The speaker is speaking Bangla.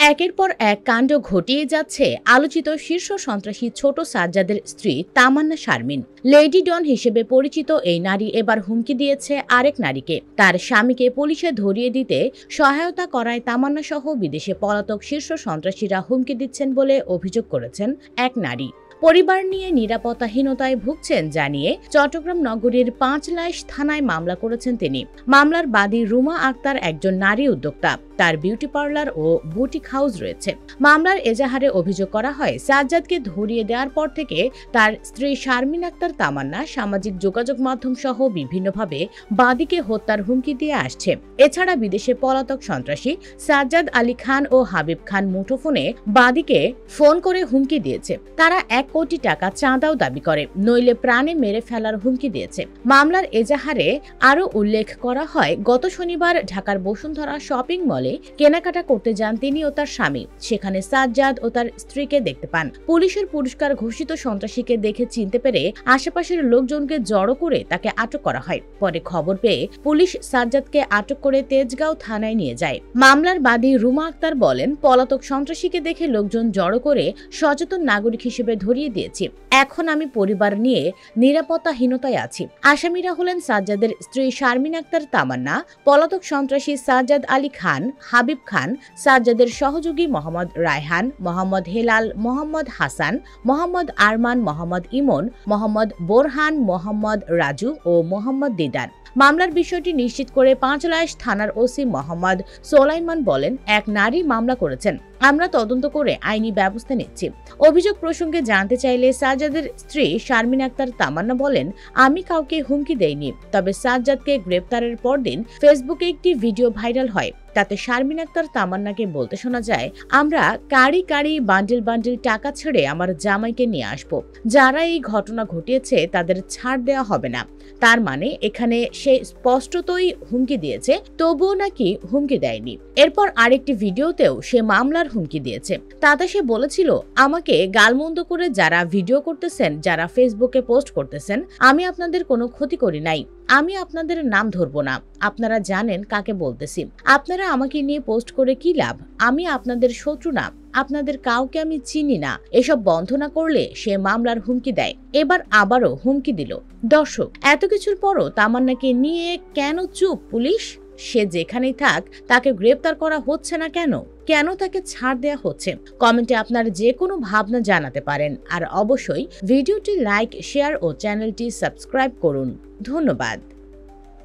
একের পর এক কাণ্ড ঘটিয়ে যাচ্ছে আলোচিত শীর্ষ সন্ত্রাসী ছোট সাজ্জাদের স্ত্রী তামান্না শারমিন। লেডি ডন হিসেবে পরিচিত এই নারী এবার হুমকি দিয়েছে আরেক নারীকে। তার স্বামীকে পুলিশে ধরিয়ে দিতে সহায়তা করায় তামান্না সহ বিদেশে পলাতক শীর্ষ সন্ত্রাসীরা হুমকি দিচ্ছেন বলে অভিযোগ করেছেন এক নারী। পরিবার নিয়ে নিরাপত্তাহীনতায় ভুগছেন জানিয়ে চট্টগ্রাম নগরীর ৫ লাইশ থানায় মামলা করেছেন তিনি। মামলার বাদী রুমা আক্তার একজন নারী উদ্যোক্তা। তার বিউটি পার্লার ও বুটিক হাউস রয়েছে। মামলার এজাহারে অভিযোগ করা হয়, সাজ্জাদকে ধরিয়ে দেওয়ার পর থেকে তার স্ত্রী শারমিন আক্তার তামান্না সামাজিক যোগাযোগ মাধ্যম সহ বিভিন্নভাবে বাদীকে হত্যার হুমকি দিয়ে আসছে। এছাড়া বিদেশে পলাতক সন্ত্রাসী সাজ্জাদ আলী খান ও হাবিব খান মুঠোফোনে বাদীকে ফোন করে হুমকি দিয়েছে। তারা ১ কোটি টাকা চাঁদাও দাবি করে, নইলে প্রাণে মেরে ফেলার হুমকি দিয়েছে। মামলার এজাহারে আরও উল্লেখ করা হয়, গত শনিবার ঢাকার বসুন্ধরা শপিং মলে কেনাকাটা করতে যান তিনি ও তার স্বামী। সেখানে সাজ্জাদ ও তার স্ত্রীকে দেখতে পান। পুলিশের পুরস্কার ঘোষিত সন্ত্রাসীকে দেখে চিনতে পেরে আশেপাশের লোকজনকে জড়ো করে তাকে আটক করা হয়। পরে খবর পেয়ে পুলিশ সাজ্জাদকে আটক করে তেজগাঁও থানায় নিয়ে যায়। মামলার বাদী রুমা আক্তার বলেন, পলাতক সন্ত্রাসীকে দেখে লোকজন জড়ো করে সচেতন নাগরিক হিসেবে ধরিয়ে দিয়েছি। এখন আমি পরিবার নিয়ে নিরাপত্তাহীনতায় আছি। আসামিরা হলেন সাজ্জাদের স্ত্রী শারমিন আক্তার তামান্না, পলাতক সন্ত্রাসী সাজ্জাদ আলী খান, হাবিব খান, সাজ্জাদের সহযোগী মোহাম্মদ রায়হান, মোহাম্মদ হেলাল, মোহাম্মদ হাসান, মোহাম্মদ আরমান, মোহাম্মদ ইমন, মোহাম্মদ বোরহান, মোহাম্মদ রাজু ও মোহাম্মদ দিদার। মামলার বিষয়টি নিশ্চিত করে ৫ লাইশ থানার ওসি মোহাম্মদ সোলাইমান বলেন, এক নারী মামলা করেছেন, আমরা তদন্ত করে আইনি ব্যবস্থা নিচ্ছি। অভিযোগ প্রসঙ্গে জানতে চাইলে সাজ্জাদের স্ত্রী শারমিন আক্তার তামান্না বলেন, আমি কাউকে হুমকি দেইনি, তবে সাজ্জাদকে গ্রেপ্তারের পরদিন ফেসবুকে একটি ভিডিও ভাইরাল হয়। তাতে শারমিন আক্তার তামান্নাকে বলতে শোনা যায়, আমরা কারি কারি বান্ডিল বান্ডিল টাকা ছেড়ে আমার জামাইকে নিয়ে আসব। যারা এই ঘটনা ঘটিয়েছে তাদের ছাড় দেওয়া হবে না। তার মানে এখানে সে স্পষ্টতই হুমকি দিয়েছে, তবুও নাকি হুমকি দেয়নি। এরপর আরেকটি ভিডিওতেও সে মামলার হুমকি দিয়েছে। তাতে সে বলেছিল, আমাকে গালমন্দ করে যারা ভিডিও করতেছেন, যারা ফেসবুকে পোস্ট করতেছেন, আমি আপনাদের কোনো ক্ষতি করি নাই। আমি আপনাদের নাম ধরব না, আপনারা জানেন কাকে বলতেছি। আপনারা আমাকে নিয়ে পোস্ট করে কি লাভ? আমি আপনাদের শত্রু না, আপনাদের কাউকে আমি চিনি না। এসব বন্ধ না করলে সে মামলার হুমকি দেয়। এবার আবারও হুমকি দিল। দর্শক, এত কিছুর পরও তামান্নাকে নিয়ে কেন চুপ পুলিশ? সে যেখানেই থাক তাকে গ্রেপ্তার করা হচ্ছে না কেন? কেন তাকে ছাড় দেয়া হচ্ছে? কমেন্টে আপনার যে কোনো ভাবনা জানাতে পারেন। আর অবশ্যই ভিডিওটি লাইক, শেয়ার ও চ্যানেলটি সাবস্ক্রাইব করুন। ধন্যবাদ।